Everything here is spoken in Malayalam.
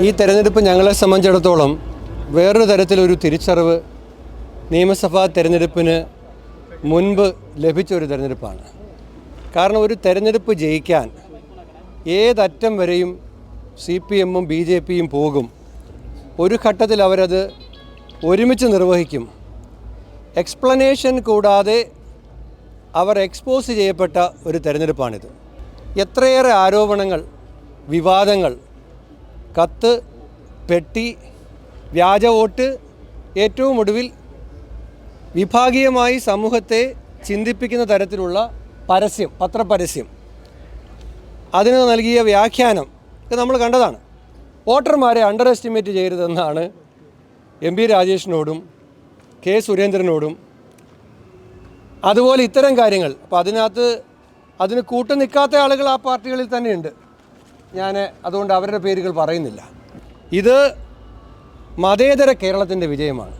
ഈ തെരഞ്ഞെടുപ്പ് ഞങ്ങളെ സംബന്ധിച്ചിടത്തോളം വേറൊരു തരത്തിലൊരു തിരിച്ചറിവ് നിയമസഭാ തെരഞ്ഞെടുപ്പിന് മുൻപ് ലഭിച്ചൊരു തെരഞ്ഞെടുപ്പാണ്. കാരണം ഒരു തെരഞ്ഞെടുപ്പ് ജയിക്കാൻ ഏതറ്റം വരെയും CPM-ഉം BJP-യും പോകും. ഒരു ഘട്ടത്തിൽ അവരത് ഒരുമിച്ച് നിർവഹിക്കും. എക്സ്പ്ലനേഷൻ കൂടാതെ അവർ എക്സ്പോസ് ചെയ്യപ്പെട്ട ഒരു തെരഞ്ഞെടുപ്പാണിത്. എത്രയേറെ ആരോപണങ്ങൾ, വിവാദങ്ങൾ, കത്ത്, പെട്ടി, വ്യാജ വോട്ട്, ഏറ്റവും ഒടുവിൽ വിഭാഗീയമായി സമൂഹത്തെ ചിന്തിപ്പിക്കുന്ന തരത്തിലുള്ള പരസ്യം, പത്രപരസ്യം, അതിന് നൽകിയ വ്യാഖ്യാനം ഇത് നമ്മൾ കണ്ടതാണ്. വോട്ടർമാരെ അണ്ടർ എസ്റ്റിമേറ്റ് ചെയ്യരുതെന്നാണ് MP രാജേഷിനോടും K സുരേന്ദ്രനോടും അതുപോലെ ഇത്തരം കാര്യങ്ങൾ. അപ്പോൾ അതിന് കൂട്ടു നിൽക്കാത്ത ആളുകൾ ആ പാർട്ടികളിൽ തന്നെയുണ്ട്. ഞാൻ അതുകൊണ്ട് അവരുടെ പേരുകൾ പറയുന്നില്ല. ഇത് മതേതര കേരളത്തിൻ്റെ വിജയമാണ്.